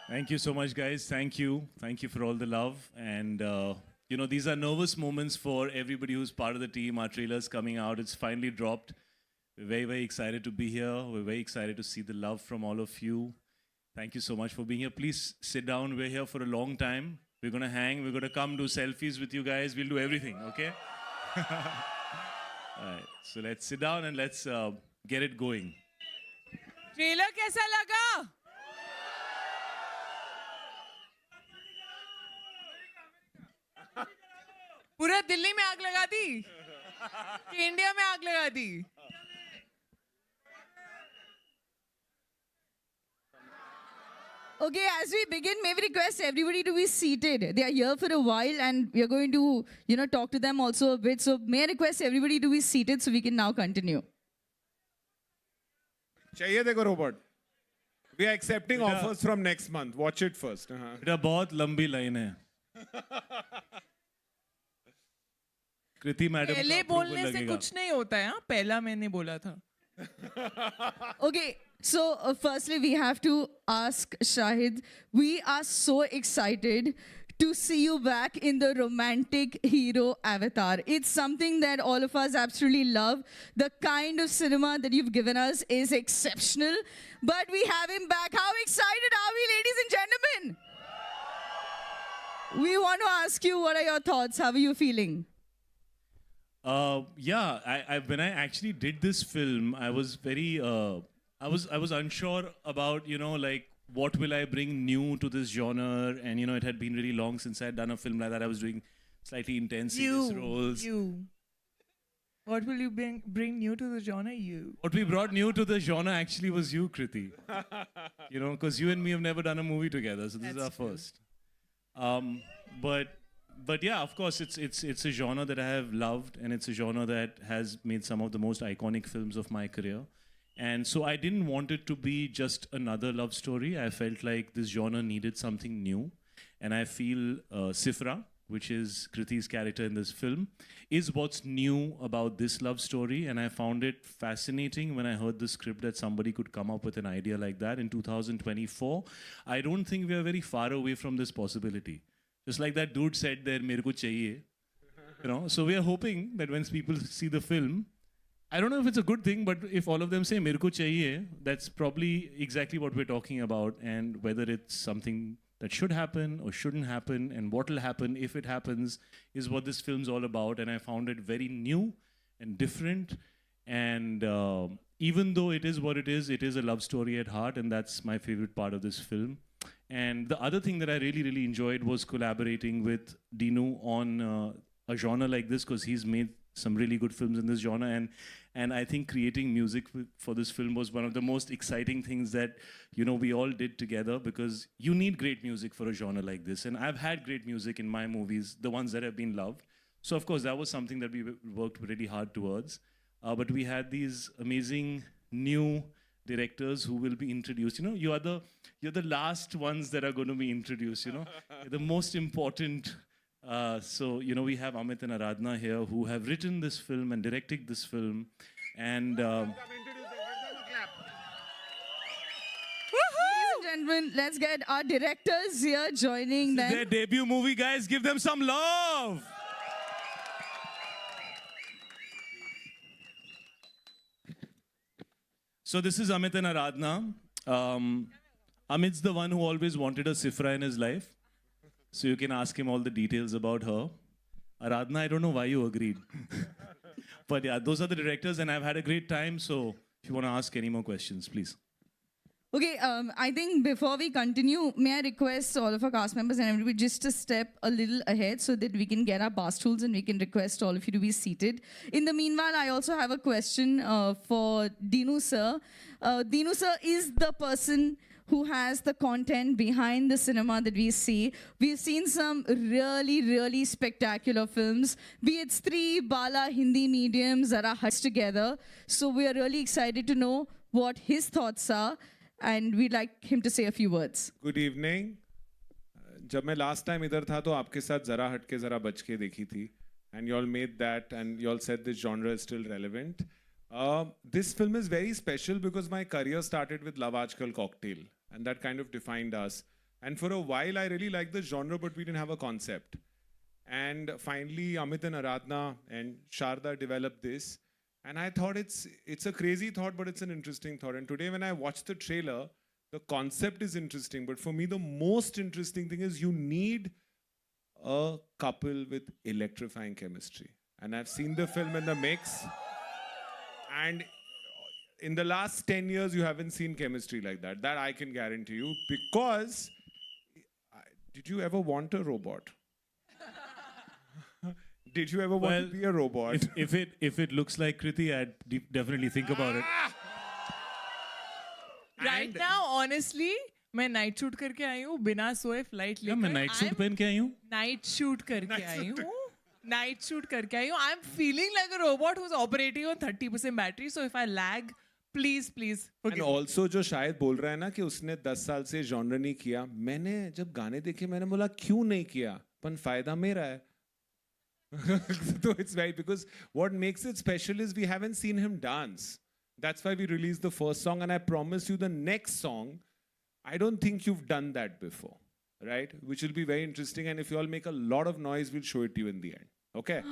Thank you so much, guys. Thank you. Thank you for all the love. And, these are nervous moments for everybody who's part of the team. Our trailer's coming out. It's finally dropped. We're very, very excited to be here. We're very excited to see the love from all of you. Thank you so much for being here. Please sit down. We're here for a long time. We're going to hang. We're going to come do selfies with you guys. We'll do everything, okay? All right. So let's sit down and let's get it going. Trailer कैसा लगा? पूरा दिल्ली में आग लगा दी कि India में आग लगा दी? Okay, as we begin, may we request everybody to be seated. They are here for a while and we are going to, talk to them also a bit. So may I request everybody to be seated so we can now continue. चाहिए देखो robot. We are accepting offers from next month. Watch it first. बेटा बहुत लंबी line है. कृति madam पहले बोलने से कुछ नहीं होता है. पहला मैंने बोला था. Okay, so firstly we have to ask Shahid, we are so excited to see you back in the romantic hero avatar. It's something that all of us absolutely love. The kind of cinema that you've given us is exceptional. But we have him back. How excited are we, ladies and gentlemen? We want to ask you, what are your thoughts? How are you feeling? When I actually did this film, I was very, I was unsure about, what will I bring new to this genre? And, it had been really long since I had done a film like that. I was doing slightly intense serious roles. What will you bring new to the genre? What we brought new to the genre actually was you, Kriti. Because you and me have never done a movie together. So this is our first. But yeah, of course, it's a genre that I have loved, and it's a genre that has made some of the most iconic films of my career. And so I didn't want it to be just another love story. I felt like this genre needed something new. And I feel Sifra, which is Kriti's character in this film, is what's new about this love story. And I found it fascinating when I heard the script that somebody could come up with an idea like that in 2024. I don't think we are very far away from this possibility. Just like that dude said there, "Mere ko chahiye." So we are hoping that when people see the film, I don't know if it's a good thing, but if all of them say "Mere ko chahiye," that's probably exactly what we're talking about, and whether it's something that should happen or shouldn't happen, and what will happen if it happens, is what this film's all about. And I found it very new and different. And even though it is what it is a love story at heart, and that's my favorite part of this film. And the other thing that I really, really enjoyed was collaborating with Dinu on a genre like this, because he's made some really good films in this genre. And I think creating music for this film was one of the most exciting things that, we all did together, because you need great music for a genre like this. And I've had great music in my movies, the ones that have been loved. So, of course, that was something that we worked really hard towards. But we had these amazing new directors who will be introduced. You're the last ones that are going to be introduced. You're the most important. So we have Amit and Aradhana here, who have written this film and directed this film. And Ladies and gentlemen, let's get our directors here joining them. Their debut movie, guys. Give them some love. So this is Amit and Aradhana. Amit's the one who always wanted a Sifra in his life. So you can ask him all the details about her. Aradhana, I don't know why you agreed. But yeah, those are the directors, and I've had a great time. So if you want to ask any more questions, please. Okay, I think before we continue, may I request all of our cast members and everybody just to step a little ahead so that we can get our bar stools and we can request all of you to be seated. In the meanwhile, I also have a question for Dinu sir. Dinu sir is the person who has the content behind the cinema that we see. We've seen some really, really spectacular films, be it three Bala Hindi mediums that are hushed together. So we are really excited to know what his thoughts are. And we'd like him to say a few words. Good evening. जब मैं last time इधर था तो आपके साथ जरा हटके जरा बच के देखी थी, and you all made that, and you all said this genre is still relevant. This film is very special because my career started with Love Aajkal Cocktail, and that kind of defined us. And for a while, I really liked the genre, but we didn't have a concept. And finally, Amit and Aradhna and Sharda developed this. And I thought it's a crazy thought, but it's an interesting thought. And today, when I watched the trailer, the concept is interesting. But for me, the most interesting thing is you need a couple with electrifying chemistry. And I've seen the film in the mix. And in the last 10 years, you haven't seen chemistry like that. That I can guarantee you. Because, did you ever want a robot? Did you ever want to be a robot? If it looks like Kriti, I'd definitely think about it. Right now, honestly, मैं night shoot करके आई हूँ बिना सोए flight लेकर. मैं night suit पहन के आई हूँ. नाइट शूट करके आई हूँ. नाइट शूट करके आई हूँ. I'm feeling like a robot who's operating on 30% battery. So if I lag, please forgive And also जो शायद बोल रहा है ना कि उसने 10 साल से genre नहीं किया. मैंने जब गाने देखे मैंने बोला क्यों नहीं किया? पर फायदा मेरा है. So it's right because what makes it special is we haven't seen him dance. That's why we released the first song, and I promise you the next song, I don't think you've done that before, right? Which will be very interesting, and if you all make a lot of noise, we'll show it to you in the end. Okay?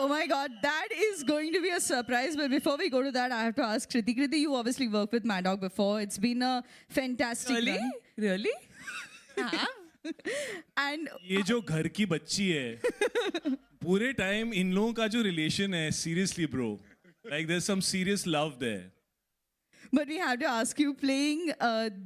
Oh my God, that is going to be a surprise. But before we go to that, I have to ask Kriti. Kriti, you obviously worked with Mad Dog before. It's been a fantastic run. Really? And ये जो घर की बच्ची है, पूरे time इन लोगों का जो relation है, seriously bro, like there's some serious love there. but we have to ask you, playing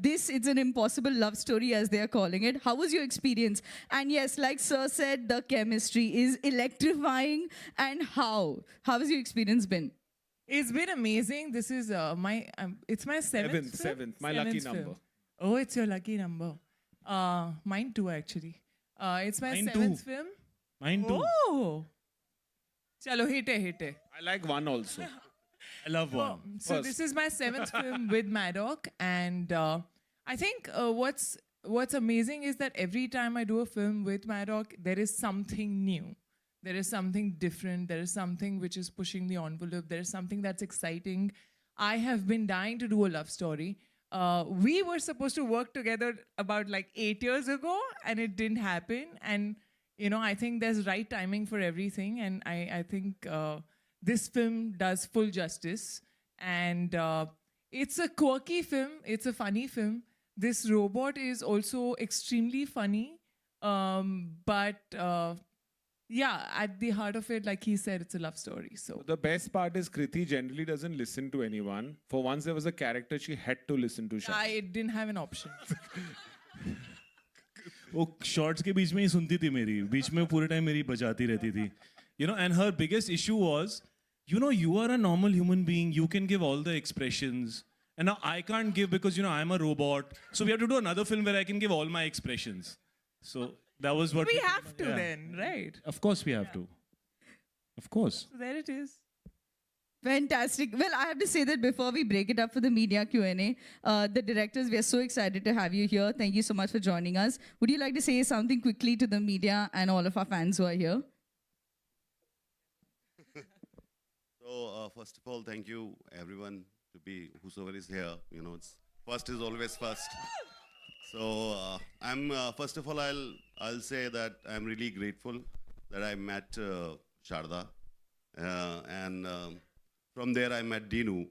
this, it's an impossible love story as they are calling it. How was your experience? And yes, like Sir said, the chemistry is electrifying. And how has your experience been? It's been amazing. This is it's my seventh my lucky film. number. Oh, it's your lucky number. Mine too, actually. It's my Mine seventh too. film. Mine too. Oh! Chalo, hit it. I like one also. I love one. So this is my seventh film with Mad Dog, and I think what's amazing is that every time I do a film with Mad Dog, there is something new. There is something different. There is something which is pushing the envelope. There is something that's exciting. I have been dying to do a love story. We were supposed to work together about like 8 years ago, and it didn't happen. And I think there's right timing for everything, and I think this film does full justice. And it's a quirky film. It's a funny film. This robot is also extremely funny, but yeah, at the heart of it, like he said, it's a love story. So The best part is Kriti generally doesn't listen to anyone. For once there was a character she had to listen to. I didn't have an option. वो shorts के बीच में ही सुनती थी मेरी, बीच में पूरे time मेरी बजाती रहती थी. And her biggest issue was, you are a normal human being, you can give all the expressions, and now I can't give because I'm a robot, so we have to do another film where I can give all my expressions. So that was what We have to then, right? Of course we have to. Of course. So there it is. Fantastic. Well, I have to say that before we break it up for the media Q&A, the directors, we are so excited to have you here. Thank you so much for joining us. Would you like to say something quickly to the media and all of our fans who are here? So, first of all, thank you, everyone, whosoever is here. It's first is always first. So, first of all, I'll say that I'm really grateful that I met Sharda. And from there, I met Dinu.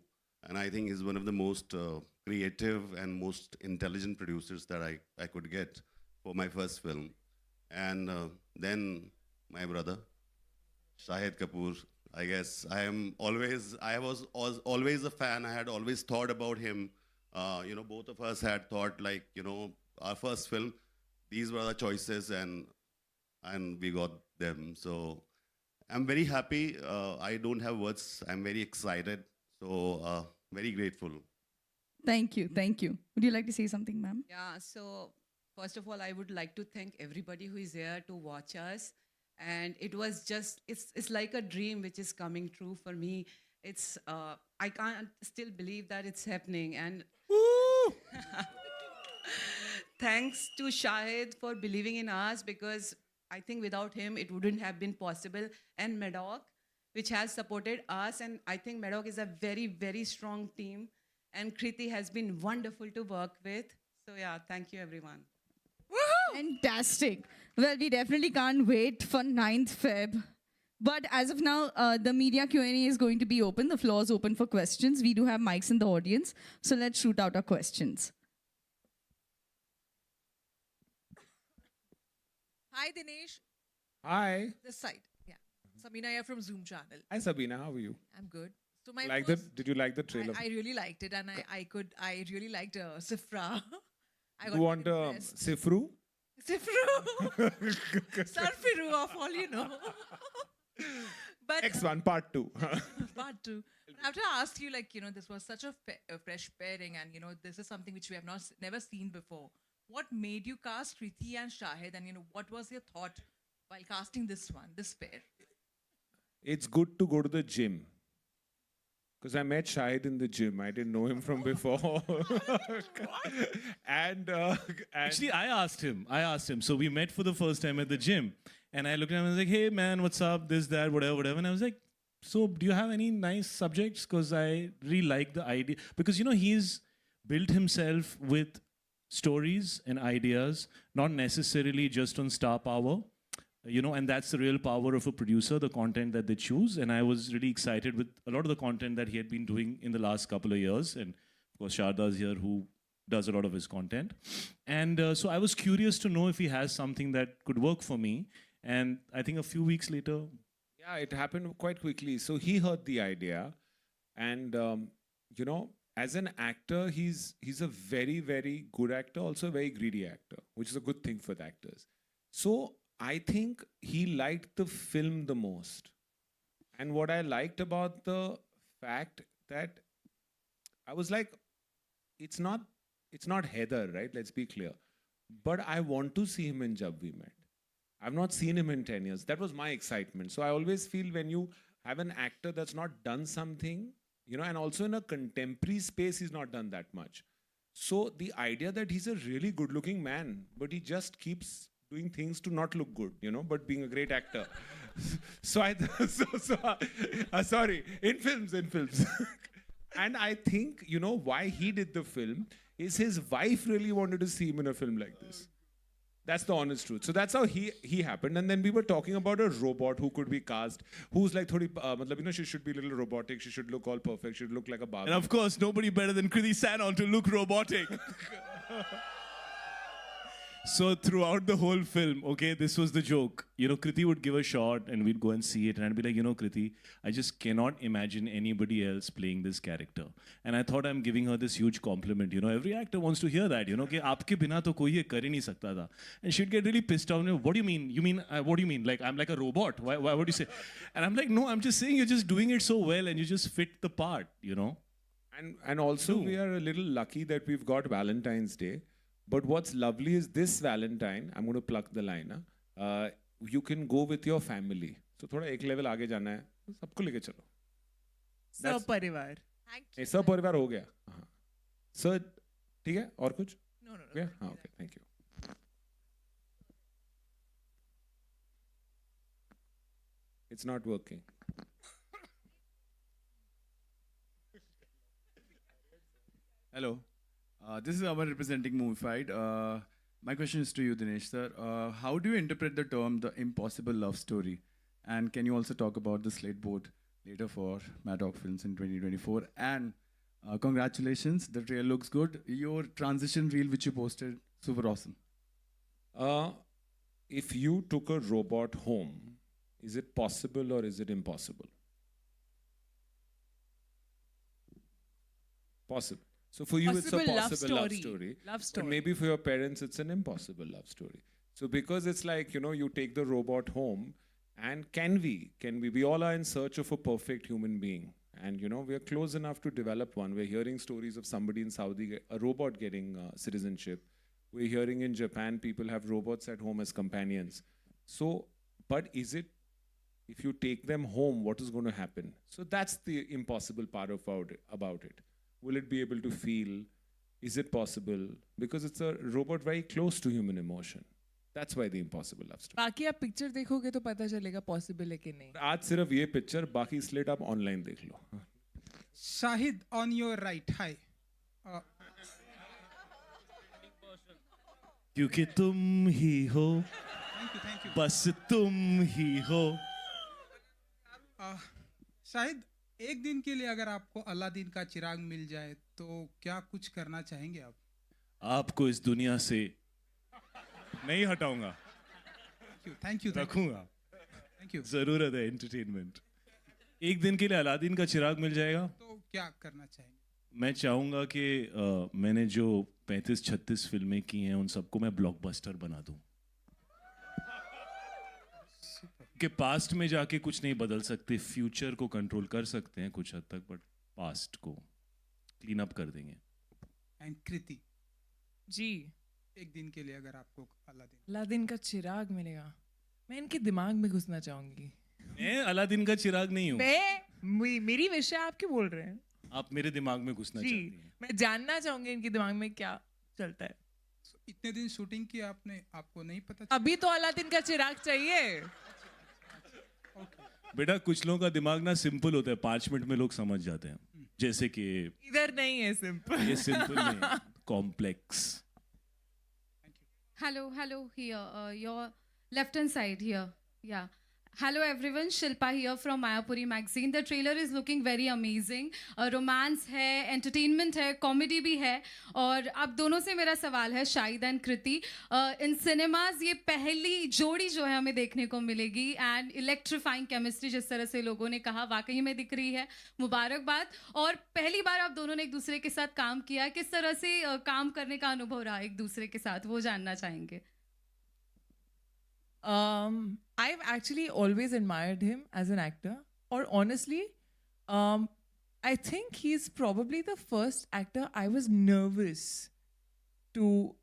And I think he's one of the most creative and most intelligent producers that I could get for my first film. And then my brother, Shahid Kapoor. I guess I was always a fan. I had always thought about him. Both of us had thought our first film, these were the choices and we got them. So I'm very happy. I don't have words. I'm very excited. So very grateful. Thank you. Would you like to say something, ma'am? Yeah, so first of all, I would like to thank everybody who is here to watch us. And it was just, it's like a dream which is coming true for me. It's, I can't still believe that it's happening. And thanks to Shahid for believing in us, because I think without him, it wouldn't have been possible. And Mad Dog, which has supported us. And I think Mad Dog is a very, very strong team. And Kriti has been wonderful to work with. So yeah, thank you everyone. Fantastic. Well, we definitely can't wait for 9th Feb. But as of now, the media Q&A is going to be open. The floor is open for questions. We do have mics in the audience. So let's shoot out our questions. Hi, Dinesh. Hi. This side. Yeah. Sabina here from Zoom channel. Hi, Sabina. How are you? I'm good. So my Like first, Did you like the trailer? I really liked it, and I really liked Sifra. I You want impressed. Sifru? Sifru, Sarfiru of all you know. But X1 Part 2. part two. I have to ask you, like, this was such a fresh pairing, and this is something which we have never seen before. What made you cast Kriti and Shahid, and what was your thought while casting this pair? It's good to go to the gym. Because I met Shahid in the gym. I didn't know him from before. and Actually, I asked him. So we met for the first time at the gym. And I looked at him and was like, hey, man, what's up? This, that, whatever. And I was like, so do you have any nice subjects? Because I really like the idea. Because, he's built himself with stories and ideas, not necessarily just on star power. And that's the real power of a producer, the content that they choose. And I was really excited with a lot of the content that he had been doing in the last couple of years. And of course, Sharda's here, who does a lot of his content. And so I was curious to know if he has something that could work for me. And I think a few weeks later... Yeah, it happened quite quickly. So he heard the idea. And, as an actor, he's a very, very good actor, also a very greedy actor, which is a good thing for the actors. So I think he liked the film the most. And what I liked about the fact that I was like, it's not Heather, right? Let's be clear. But I want to see him in Jab We Met. I've not seen him in 10 years. That was my excitement. So I always feel when you have an actor that's not done something, and also in a contemporary space, he's not done that much. So the idea that he's a really good looking man, but he just keeps doing things to not look good, but being a great actor. Sorry, in films. And I think, why he did the film is his wife really wanted to see him in a film like this. That's the honest truth. So that's how he happened. And then we were talking about a robot who could be cast, who's like, she should be a little robotic. She should look all perfect. She should look like a Barbie. And of course, nobody better than Kriti Sanon to look robotic. So throughout the whole film, okay, this was the joke. Kriti would give a shot and we'd go and see it. And I'd be like, Kriti, I just cannot imagine anybody else playing this character. And I thought I'm giving her this huge compliment. Every actor wants to hear that, कि आपके बिना तो कोई ये कर ही नहीं सकता था. And she'd get really pissed off. What do you mean? What do you mean? Like, I'm like a robot. Why would you say? And I'm like, no, I'm just saying you're just doing it so well and you just fit the part, And also, we are a little lucky that we've got Valentine's Day. But what's lovely is this Valentine, I'm going to pluck the line, you can go with your family. So थोड़ा एक level आगे जाना है, सबको लेके चलो. Saparivar. Thank you. सब परिवार हो गया. Sir, ठीक है? और कुछ? No. Yeah? Okay, thank you. It's not working. Hello. This is Amar representing Movified. My question is to you, Dinesh sir. How do you interpret the term the impossible love story? And can you also talk about the slate board later for Maddock Films in 2024? And congratulations, the trailer looks good. Your transition reel which you posted, super awesome. If you took a robot home, is it possible or is it impossible? Possible. So for you, it's a possible love story. But maybe for your parents, it's an impossible love story. So because it's like, you take the robot home, and can we all are in search of a perfect human being. And, we are close enough to develop one. We're hearing stories of somebody in Saudi, a robot getting citizenship. We're hearing in Japan, people have robots at home as companions. So, but is it, if you take them home, what is going to happen? So that's the impossible part about it. Will it be able to feel? Is it possible? Because it's a robot very close to human emotion. That's why the impossible love story. बाकी आप picture देखोगे तो पता चलेगा possible है कि नहीं. आज सिर्फ ये पिक्चर, बाकी स्लेट आप ऑनलाइन देख लो. Shahid, on your right. Hi. क्योंकि तुम ही हो, थैंक यू। बस तुम ही हो. शायद एक दिन के लिए अगर आपको अलादीन का चिराग मिल जाए तो क्या कुछ करना चाहेंगे आप? आपको इस दुनिया से नहीं हटाऊंगा, थैंक यू। रखूंगा. Thank you. जरूरत है एंटरटेनमेंट. एक दिन के लिए अलादीन का चिराग मिल जाएगा. तो क्या करना चाहेंगे? मैं चाहूंगा कि मैंने जो 35-36 फिल्में की हैं उन सबको मैं ब्लॉकबस्टर बना दूं. कि पास्ट में जाके कुछ नहीं बदल सकते, फ्यूचर को कंट्रोल कर सकते हैं कुछ हद तक, बट पास्ट को क्लीन अप कर देंगे. एंड कृति, जी, एक दिन के लिए अगर आपको अलादीन अलादीन का चिराग मिलेगा, मैं इनके दिमाग में घुसना चाहूंगी. मैं अलादीन का चिराग नहीं हूँ. मेरी विषय आप क्यों बोल रहे हैं? आप मेरे दिमाग में घुसना जी, चाहती हैं. मैं जानना चाहूंगी इनके दिमाग में क्या चलता है. इतने दिन शूटिंग की आपने, आपको नहीं पता? अभी तो अलादीन का चिराग चाहिए. बेटा कुछ लोगों का दिमाग ना सिंपल होता है, 5 मिनट में लोग समझ जाते हैं. जैसे कि इधर नहीं है सिंपल. ये सिंपल नहीं, complex. Hello, here, your left hand side here. Yeah. Hello everyone, Shilpa here from Mayapuri magazine. The trailer is looking very amazing. Romance है, entertainment है, comedy भी है. और आप दोनों से मेरा सवाल है, Shahid and Kriti. In cinemas ये पहली जोड़ी जो है हमें देखने को मिलेगी, एंड इलेक्ट्रीफाइंग केमिस्ट्री जिस तरह से लोगों ने कहा वाकई में दिख रही है. मुबारकबाद. और पहली बार आप दोनों ने एक दूसरे के साथ काम किया, किस तरह से काम करने का अनुभव रहा एक दूसरे के साथ, वो जानना चाहेंगे. I've actually always admired him as an actor. Or honestly, I think he's probably the first actor I was nervous to,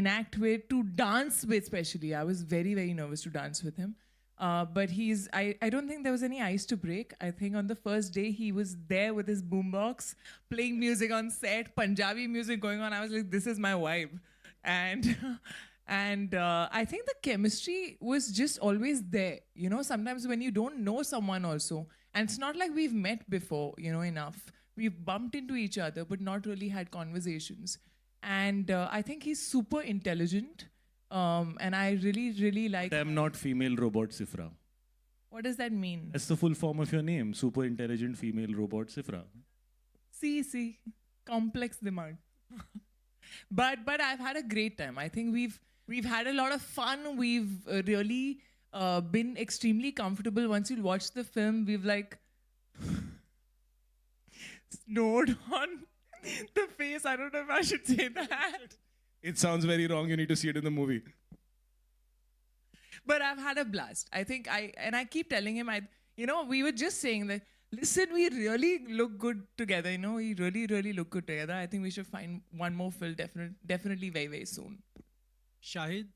enact with, to dance with especially. I was very, very nervous to dance with him. But I don't think there was any ice to break. I think on the first day he was there with his boombox, playing music on set, Punjabi music going on. I was like, this is my vibe. And... And I think the chemistry was just always there. You know, sometimes when you don't know someone also, and it's not like we've met before, enough. We've bumped into each other, but not really had conversations. And I think he's super intelligent. And I really, really like... I'm not female robot Sifra. What does that mean? That's the full form of your name. Super intelligent female robot Sifra. See. Complex demand. But I've had a great time. I think we've had a lot of fun. We've really been extremely comfortable. Once you watch the film, we've like snowed on the face. I don't know if I should say that. It sounds very wrong. You need to see it in the movie. But I've had a blast. I think I keep telling him, we were just saying that, listen, we really look good together. We really, really look good together. I think we should find one more film definitely very, very soon. Shahid,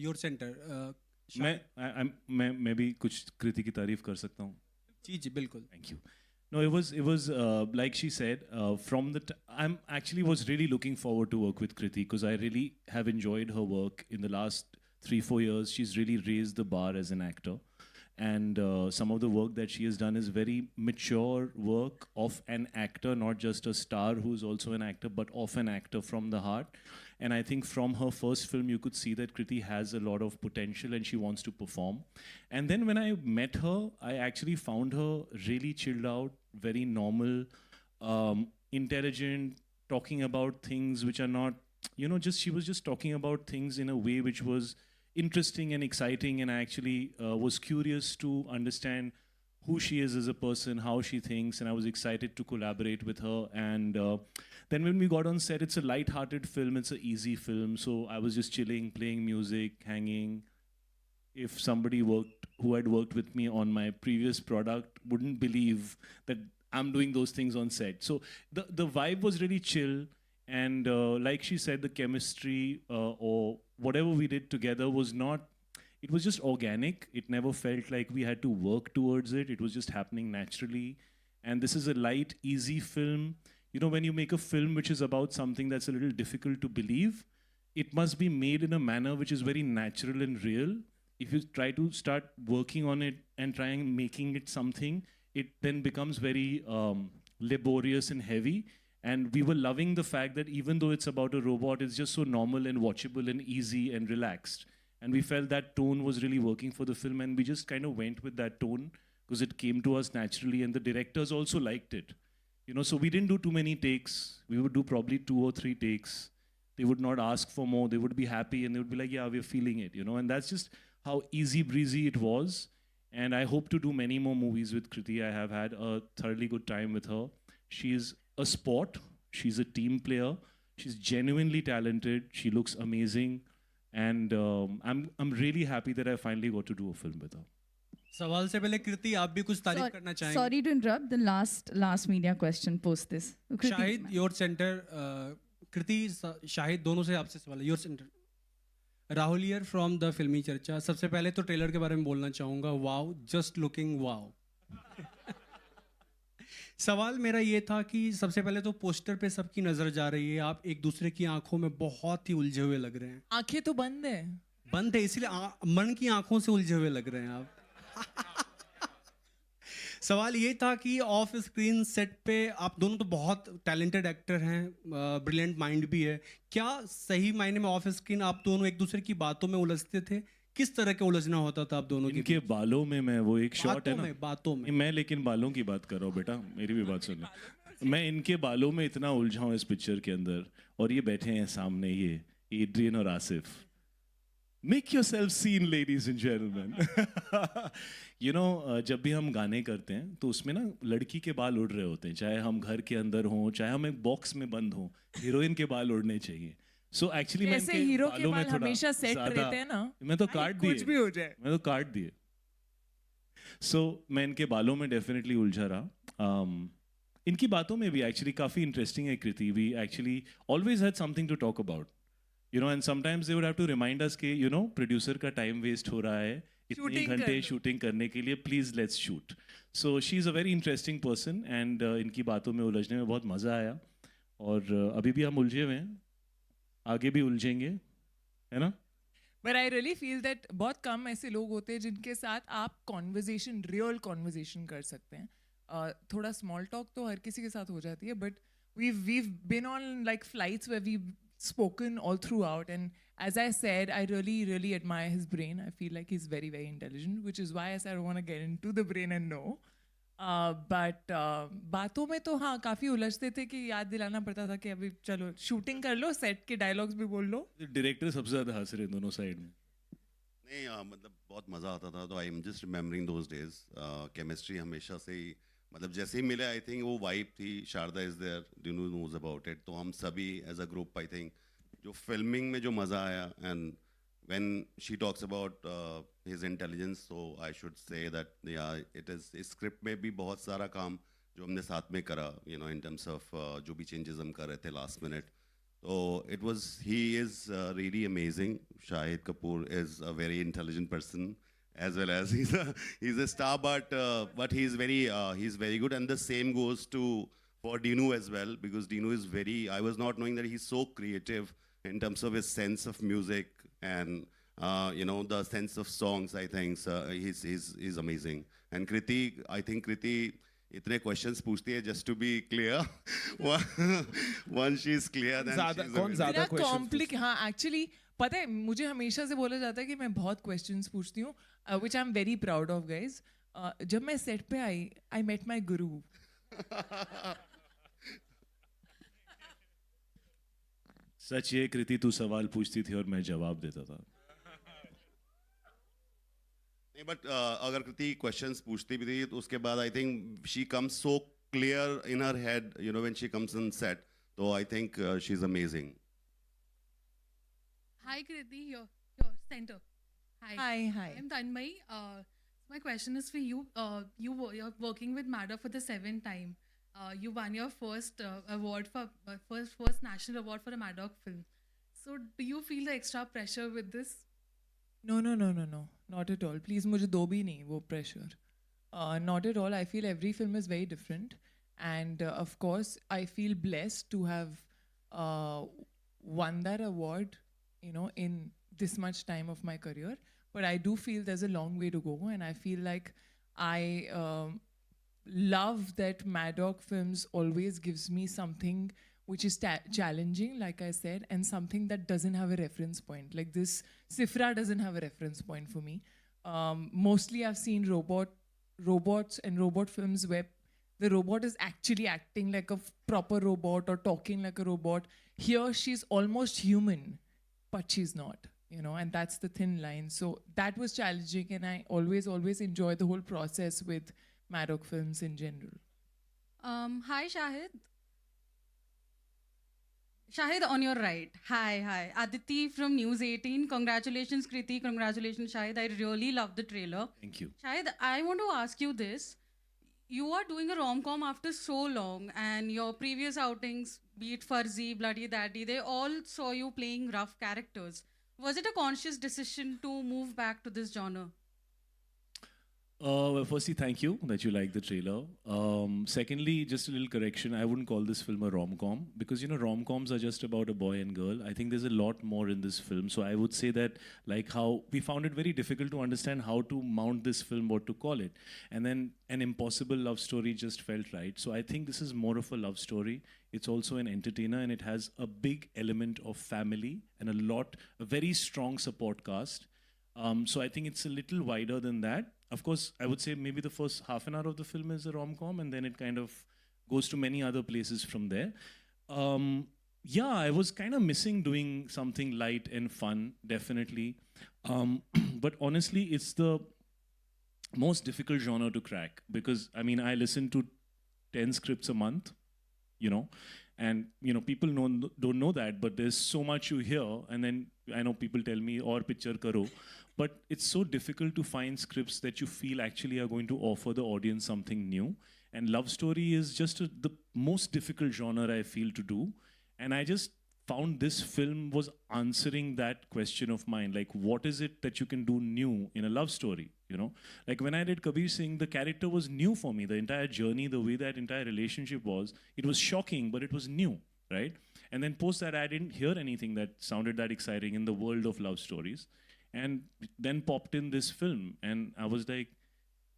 your center. मैं भी कुछ कृति की तारीफ कर सकता हूँ. जी बिल्कुल. Thank you. No, it was like she said, from I'm actually was really looking forward to work with Kriti because I really have enjoyed her work in the last 3-4 years. She's really raised the bar as an actor. And some of the work that she has done is very mature work of an actor, not just a star who's also an actor, but of an actor from the heart. And I think from her first film, you could see that Kriti has a lot of potential and she wants to perform. And then when I met her, I actually found her really chilled out, very normal, intelligent, talking about things which are not, she was just talking about things in a way which was interesting and exciting, and I actually was curious to understand who she is as a person, how she thinks, and I was excited to collaborate with her. And then when we got on set, it's a light-hearted film, it's an easy film, so I was just chilling, playing music, hanging. If somebody who had worked with me on my previous product wouldn't believe that I'm doing those things on set. So the vibe was really chill. And like she said, the chemistry or whatever we did together was it was just organic. It never felt like we had to work towards it. It was just happening naturally. And this is a light, easy film. When you make a film which is about something that's a little difficult to believe, it must be made in a manner which is very natural and real. If you try to start working on it and try and making it something, it then becomes very laborious and heavy. And we were loving the fact that even though it's about a robot, it's just so normal and watchable and easy and relaxed. And we felt that tone was really working for the film, and we just kind of went with that tone because it came to us naturally, and the directors also liked it. You know, so we didn't do too many takes. We would do probably 2 or 3 takes. They would not ask for more. They would be happy and they would be like, yeah, we're feeling it, you know. And that's just how easy breezy it was. And I hope to do many more movies with Kriti. I have had a thoroughly good time with her. She's a sport. She's a team player. She's genuinely talented. She looks amazing. And I'm really happy that I finally got to do a film with her. सवाल से पहले कृति आप भी कुछ तारीफ करना चाहेंगे? Sorry to interrupt. The last media question post this. Kriti, Shahid your centre, Kriti Shahid दोनों से आपसे सवाल है. Your centre. Rahul here from the Filmi Charcha. सबसे पहले तो ट्रेलर के बारे में बोलना चाहूँगा. Wow, just looking wow. सवाल मेरा ये था कि सबसे पहले तो पोस्टर पे सबकी नजर जा रही है. आप एक दूसरे की आंखों में बहुत ही उलझे हुए लग रहे हैं. आंखें तो बंद है. बंद है, इसलिए मन की आंखों से उलझे हुए लग रहे हैं आप. सवाल ये था कि ऑफ स्क्रीन सेट पे आप दोनों तो बहुत टैलेंटेड एक्टर हैं, ब्रिलियंट माइंड भी है. क्या सही मायने में ऑफ स्क्रीन आप दोनों एक दूसरे की बातों में उलझते थे? किस तरह के उलझना होता था आप दोनों इनके बालों में मैं वो एक शॉट है ना, बातों में मैं लेकिन बालों की बात कर रहा हूँ बेटा, मेरी भी बात सुन ले. मैं इनके बालों में इतना उलझा हूँ इस पिक्चर के अंदर, और ये बैठे हैं सामने, ये एड्रियन और Asif. Make yourself seen ladies and gentleman. You know, जब भी हम गाने करते हैं तो उसमें ना लड़की के बाल उड़ रहे होते हैं, चाहे हम घर के अंदर हों चाहे हम एक बॉक्स में बंद हों, हीरोइन के बाल उड़ने चाहिए. सो एक्चुअली मैं इनके हीरो के बालों में बाल थोड़ा हमेशा सेट रहते हैं ना. मैं तो काट दिए, कुछ भी हो जाए. मैं तो काट दिए. सो मैं इनके बालों में डेफिनेटली उलझा रहा. इनकी बातों में भी एक्चुअली काफ़ी इंटरेस्टिंग है Kriti. We actually always had something to talk about, you know, and sometimes they would have to remind us के यू नो प्रोड्यूसर का टाइम वेस्ट हो रहा है इतने घंटे शूटिंग करने के लिए, please let's shoot. So she is a very interesting person, and इनकी बातों में उलझने में बहुत मज़ा आया. और अभी भी हम उलझे हुए हैं, आगे भी उलझेंगे, है ना. But I really feel that बहुत कम ऐसे लोग होते हैं जिनके साथ आप कॉन्वर्जेशन, रियल कॉन्वर्जेशन कर सकते हैं. थोड़ा स्मॉल टॉक तो हर किसी के साथ हो जाती है, but we've been on like flights where we've spoken all throughout, and as I said, I really admire his brain. I feel like he's very intelligent, which is why I said I want to get into the brain and know. But बातों में तो हाँ काफ़ी उलझते थे कि याद दिलाना पड़ता था कि अभी चलो शूटिंग कर लो, सेट के डायलॉग्स भी बोल लो. डायरेक्टर सबसे ज़्यादा हंस रहे दोनों साइड में. नहीं, मतलब बहुत मज़ा आता था. तो I am just remembering those days. Chemistry हमेशा से ही, मतलब जैसे ही मिले आई थिंक वो वाइब थी. Sharada is there, Dinu knows about it. तो हम सभी as a group I think जो फिल्मिंग में जो मज़ा आया, and when she talks about his intelligence, so I should say that yeah, it is script में भी बहुत सारा काम जो हमने साथ में करा, you know, in terms of जो भी changes हम कर रहे थे last minute. So he is really amazing. Shahid Kapoor is a very intelligent person, as well as he's a star, but he's very good, and the same goes for Dinu as well, because Dinu is I was not knowing that he's so creative in terms of his sense of music and you know, the sense of songs. I think he's amazing. And Kriti, I think Kriti इतने questions पूछती है just to be clear. Once she's clear, then कौन ज़्यादा questions? हाँ, actually पता है मुझे हमेशा से बोला जाता है कि मैं बहुत questions पूछती हूँ, which I'm very proud of, guys. जब मैं set पे आई, I met my guru. सच ये कृति, तू सवाल पूछती थी और मैं जवाब देता था. नहीं, बट अगर कृति क्वेश्चंस पूछती भी थी तो उसके बाद I think she comes so clear in her head, you know, when she comes in set. तो I think she is amazing. Hi Kriti, your center. Hi. I'm Tanmay. My question is for you. You're working with Maddox for the 7th time. You won your first award for first national award for a Maddox film. So do you feel the extra pressure with this? No, not at all. Please, मुझे दो भी नहीं वो pressure. Not at all. I feel every film is very different, and of course, I feel blessed to have won that award, you know, in this much time of my career. But I do feel there's a long way to go, and I feel like I love that Maddock films always gives me something which is challenging, like I said, and something that doesn't have a reference point. Like this, Sifra doesn't have a reference point for me. Mostly I've seen robots and robot films where the robot is actually acting like a proper robot or talking like a robot. Here she's almost human, but she's not, you know, and that's the thin line. So that was challenging, and I always enjoy the whole process with Maddock films in general. Hi, Shahid. Shahid, on your right. Hi. Aditi from News 18. Congratulations, Kriti. Congratulations, Shahid. I really love the trailer. Thank you. Shahid, I want to ask you this. You are doing a rom-com after so long, and your previous outings, be it Farzi, Bloody Daddy, they all saw you playing rough characters. Was it a conscious decision to move back to this genre? Well, firstly, thank you that you like the trailer. Secondly, just a little correction. I wouldn't call this film a rom-com because, you know, rom-coms are just about a boy and girl. I think there's a lot more in this film. So I would say that, like how we found it very difficult to understand how to mount this film, what to call it. And then an impossible love story just felt right. So I think this is more of a love story. It's also an entertainer, and it has a big element of family and a very strong support cast. So I think it's a little wider than that. Of course, I would say maybe the first half an hour of the film is a rom-com, and then it kind of goes to many other places from there. Yeah, I was kind of missing doing something light and fun, definitely. But honestly, it's the most difficult genre to crack because, I mean, I listen to 10 scripts a month, you know, and, you know, people don't know that, but there's so much you hear, and then I know people tell me, or picture karo, but it's so difficult to find scripts that you feel actually are going to offer the audience something new. And love story is just the most difficult genre I feel to do. And I just found this film was answering that question of mine. Like, what is it that you can do new in a love story? You know, like when I did Kabir Singh, the character was new for me. The entire journey, the way that entire relationship was, it was shocking, but it was new, right? And then post that, I didn't hear anything that sounded that exciting in the world of love stories. And then popped in this film, and I was like,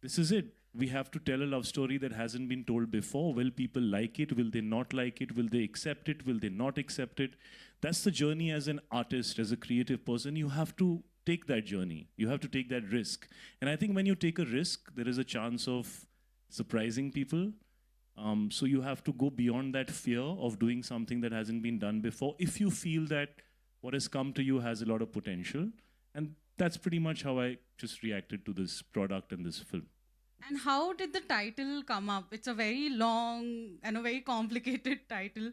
this is it. We have to tell a love story that hasn't been told before. Will people like it? Will they not like it? Will they accept it? Will they not accept it? That's the journey as an artist, as a creative person. You have to take that journey. You have to take that risk. And I think when you take a risk, there is a chance of surprising people. So you have to go beyond that fear of doing something that hasn't been done before if you feel that what has come to you has a lot of potential. And that's pretty much how I just reacted to this product and this film. And how did the title come up? It's a very long and a very complicated title.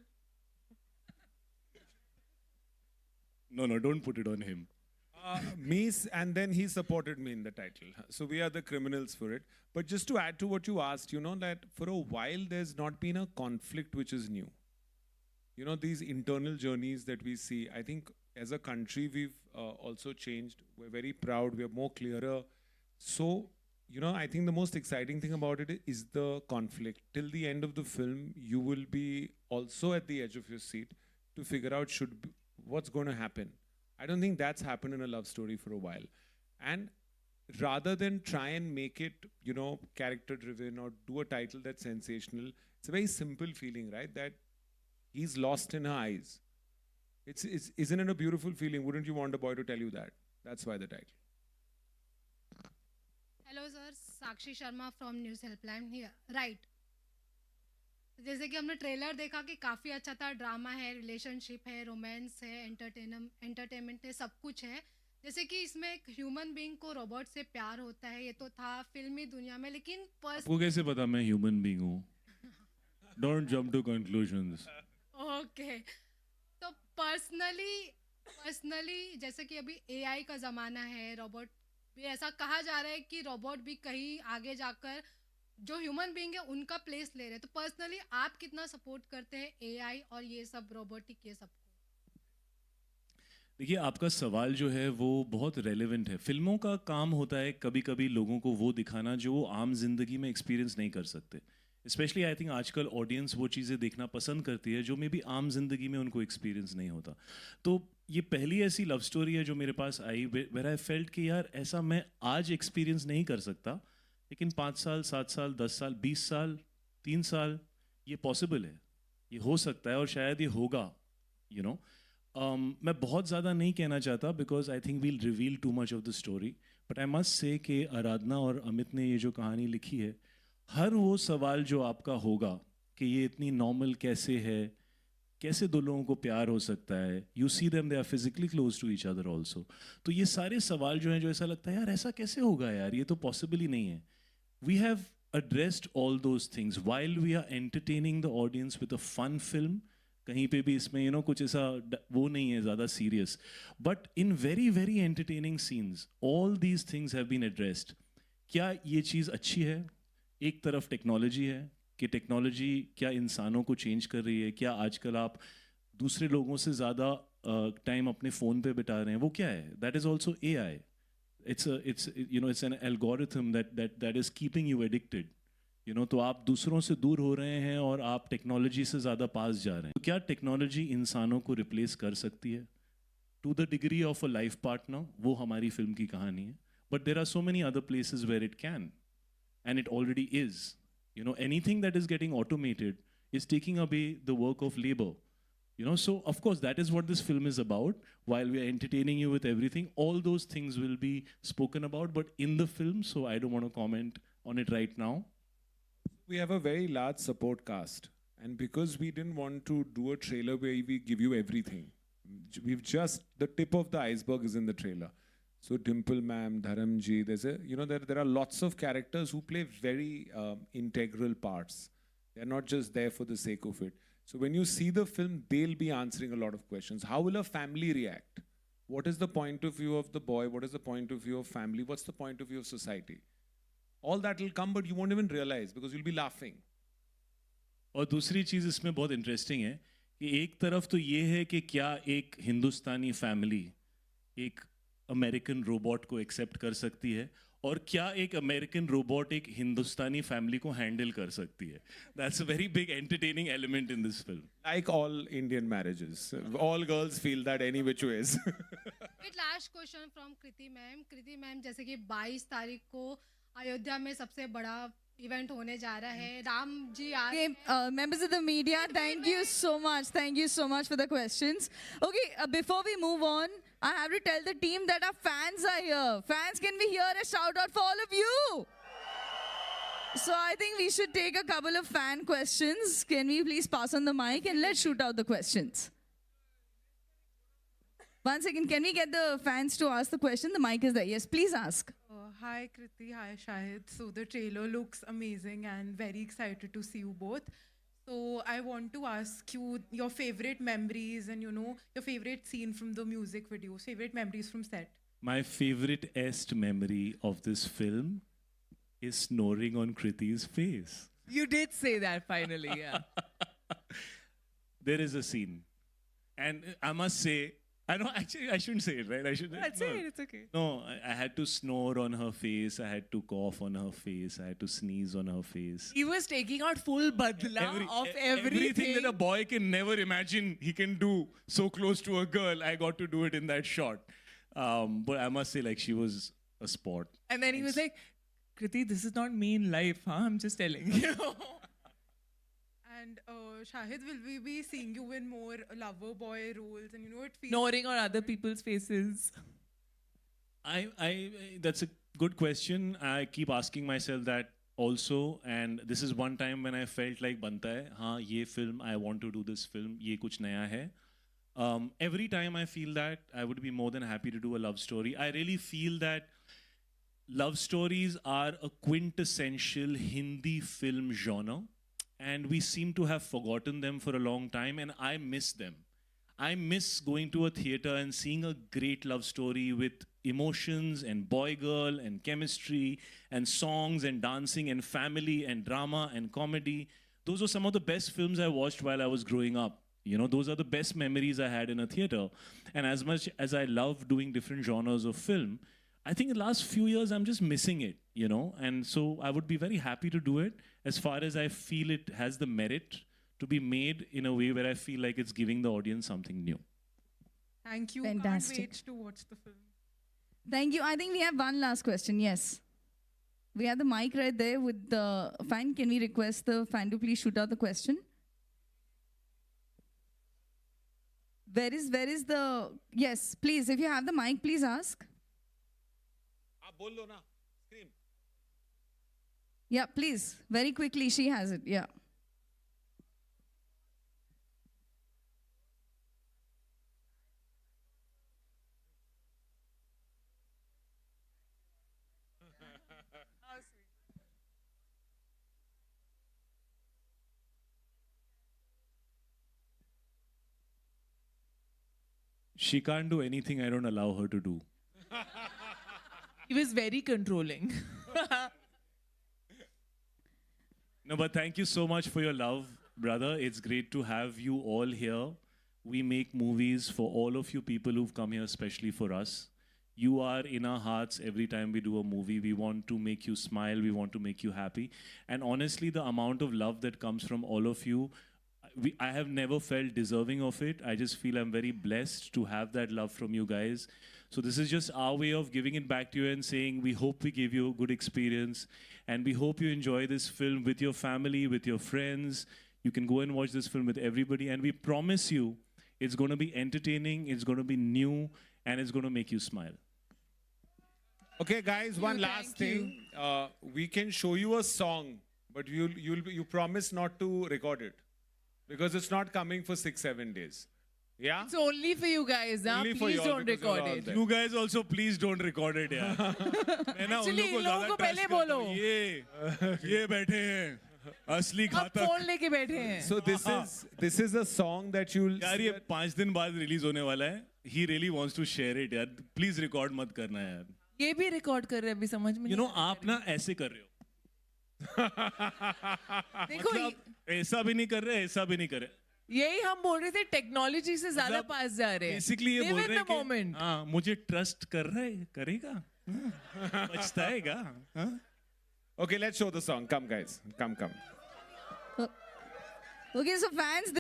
No, don't put it on him. And then he supported me in the title. So we are the criminals for it. But just to add to what you asked, you know, that for a while there's not been a conflict which is new. You know, these internal journeys that we see, I think as a country, we've also changed. We're very proud. We're more clearer. So, you know, I think the most exciting thing about it is the conflict. Till the end of the film, you will be also at the edge of your seat to figure out what's going to happen. I don't think that's happened in a love story for a while. And rather than try and make it, you know, character-driven or do a title that's sensational, it's a very simple feeling, right? That he's lost in her eyes. Isn't it a beautiful feeling? Wouldn't you want a boy to tell you that? That's why the title. Hello sir, Sakshi Sharma from news helpline here right. जैसे कि हमने trailer देखा कि काफ़ी अच्छा था. Drama है, relationship है, रोमांस है, एंटरटेनमेंट है, सब कुछ है. जैसे कि इसमें एक ह्यूमन बीइंग को रोबोट से प्यार होता है, ये तो था फिल्मी दुनिया में, लेकिन आपको कैसे पता मैं ह्यूमन बीइंग हूँ? Don't jump to conclusions. Okay. तो पर्सनली जैसे कि अभी एआई का ज़माना है, रोबोट भी ऐसा कहा जा रहा है कि रोबोट भी कहीं आगे जाकर जो ह्यूमन बीइंग है उनका प्लेस ले रहे हैं. तो पर्सनली आप कितना सपोर्ट करते हैं एआई और ये सब रोबोटिक ये सब को? देखिए, आपका सवाल जो है वो बहुत रेलेवेंट है. फिल्मों का काम होता है कभी कभी लोगों को वो दिखाना जो वो आम जिंदगी में एक्सपीरियंस नहीं कर सकते. स्पेशली आई थिंक आजकल ऑडियंस वो चीज़ें देखना पसंद करती है जो मे बी आम जिंदगी में उनको एक्सपीरियंस नहीं होता. तो ये पहली ऐसी लव स्टोरी है जो मेरे पास आई वेयर आई फेल्ट कि यार ऐसा मैं आज एक्सपीरियंस नहीं कर सकता, लेकिन 5 साल, 7 साल, 10 साल, 20 साल, 3 साल, ये पॉसिबल है, ये हो सकता है और शायद ये होगा, you know. मैं बहुत ज़्यादा नहीं कहना चाहता because I think we'll reveal too much of the story, but I must say कि आराधना और अमित ने ये जो कहानी लिखी है, हर वो सवाल जो आपका होगा कि ये इतनी नॉर्मल कैसे है, कैसे दो लोगों को प्यार हो सकता है, you see them they are physically close to each other also, तो ये सारे सवाल जो हैं जो ऐसा लगता है यार ऐसा कैसे होगा यार, ये तो पॉसिबल ही नहीं है. We have addressed all those things while we are entertaining the audience with a fun film. कहीं पे भी इसमें कुछ ऐसा वो नहीं है ज़्यादा serious, but in very very entertaining scenes all these things have been addressed. क्या ये चीज़ अच्छी है? एक तरफ टेक्नोलॉजी है कि टेक्नोलॉजी क्या इंसानों को चेंज कर रही है, क्या आजकल आप दूसरे लोगों से ज़्यादा टाइम अपने फ़ोन पे बिता रहे हैं, वो क्या है? That is also AI. It's an algorithm that is keeping you addicted. तो आप दूसरों से दूर हो रहे हैं और आप टेक्नोलॉजी से ज़्यादा पास जा रहे हैं. तो क्या टेक्नोलॉजी इंसानों को रिप्लेस कर सकती है? To the degree of a life partner, वो हमारी फिल्म की कहानी है. But there are so many other places where it can, and it already is. Anything that is getting automated is taking away the work of labor. So of course that is what this film is about. While we are entertaining you with everything, all those things will be spoken about, but in the film, so I don't want to comment on it right now. We have a very large support cast, and because we didn't want to do a trailer where we give you everything, we've just, the tip of the iceberg is in the trailer. So Dimple ma'am, Dharamji, there's there are lots of characters who play very integral parts. They're not just there for the sake of it. So when you see the film, they'll be answering a lot of questions. How will a family react? What is the point of view of the boy? What is the point of view of family? What's the point of view of society? All that will come, but you won't even realize because you'll be laughing. और दूसरी चीज़ इसमें बहुत interesting है कि एक तरफ तो ये है कि क्या एक हिंदुस्तानी फैमिली एक अमेरिकन रोबोट को एक्सेप्ट कर सकती है, और क्या एक अमेरिकन रोबोट एक हिंदुस्तानी फैमिली को हैंडल कर सकती है. That's a very big entertaining element in this film. Like all Indian marriages, all girls feel that any which ways. Wait, last question from Kriti ma'am. Kriti ma'am, जैसे कि 22 तारीख को अयोध्या में सबसे बड़ा इवेंट होने जा रहा है, राम जी आ रहे हैं. Members of the media, thank you so much. Thank you so much for the questions. Okay, before we move on, I have to tell the team that our fans are here. Fans, can we hear a shout out for all of you? So I think we should take a couple of fan questions. Can we please pass on the mic and let's shoot out the questions. One second, can we get the fans to ask the question? The mic is there. Yes, please ask. Hi Kriti, hi Shahid. So the trailer looks amazing and very excited to see you both. So I want to ask you your favorite memories and your favorite scene from the music video, favorite memories from set. My favorite memory of this film is snoring on Kriti's face. You did say that finally, yeah. There is a scene, and I must say, I know, actually, I shouldn't say it, right? I should. Say it, it's okay. No, I had to snore on her face. I had to cough on her face. I had to sneeze on her face. He was taking out full badla of everything. Everything that a boy can never imagine he can do so close to a girl, I got to do it in that shot. But I must say, like, she was a sport. And then he was like, Kriti, this is not me in life, huh? I'm just telling you. And Shahid, will we be seeing you in more lover boy roles? And it feels snoring on other people's faces. That's a good question. I keep asking myself that also, and this is one time when I felt like banta hai, हाँ ये film, I want to do this film, ये कुछ नया है. Every time I feel that, I would be more than happy to do a love story. I really feel that love stories are a quintessential Hindi film genre, and we seem to have forgotten them for a long time, and I miss them. I miss going to a theater and seeing a great love story with emotions and boy-girl and chemistry and songs and dancing and family and drama and comedy. Those were some of the best films I watched while I was growing up. Those are the best memories I had in a theater. And as much as I love doing different genres of film, I think in the last few years, I'm just missing it, and so I would be very happy to do it as far as I feel it has the merit to be made in a way where I feel like it's giving the audience something new. Thank you. Fantastic. Can't wait to watch the film. Thank you. I think we have one last question. Yes. We have the mic right there with the fan. Can we request the fan to please shoot out the question? Where is the, yes, please, if you have the mic, please ask. बोल लो ना. Scream. Yeah, please, very quickly, she has it, yeah. She can't do anything I don't allow her to do. He was very controlling. No, but thank you so much for your love, brother. It's great to have you all here. We make movies for all of you people who've come here, especially for us. You are in our hearts every time we do a movie. We want to make you smile. We want to make you happy. And honestly, the amount of love that comes from all of you, I have never felt deserving of it. I just feel I'm very blessed to have that love from you guys. So this is just our way of giving it back to you and saying we hope we give you a good experience. And we hope you enjoy this film with your family, with your friends. You can go and watch this film with everybody. And we promise you it's going to be entertaining, it's going to be new, and it's going to make you smile. Okay, guys, one last thing. We can show you a song, but you promise not to record it. Because it's not coming for 6-7 days. Yeah? It's only for you guys, huh? Only for Please y'all don't because you're record all it. there. You guys also please don't record it, यार. मैं ना उन Actually, लोगों को इन लोगों ज़्यादा को trust पहले करता बोलो. हूँ. ये बैठे हैं. असली अब घातक. फोन लेके बैठे हैं. So this is a song that you'll... यार ये 5 दिन बाद रिलीज होने वाला है. He really wants to share it, यार. Please record मत करना यार. ये भी रिकॉर्ड कर रहे हैं अभी समझ में You नहीं know, आप ना ऐसे कर रहे हो. देखो मतलब ऐसा भी नहीं कर रहे, ऐसा भी नहीं कर रहे. यही हम बोल रहे थे टेक्नोलॉजी से ज्यादा पास जा रहे हैं. बेसिकली ये बोल रहे हैं कि मोमेंट. हाँ, मुझे ट्रस्ट कर रहा है, करेगा, पछताएगा. Okay, let's show the song. Come, guys. Come. Okay, so fans...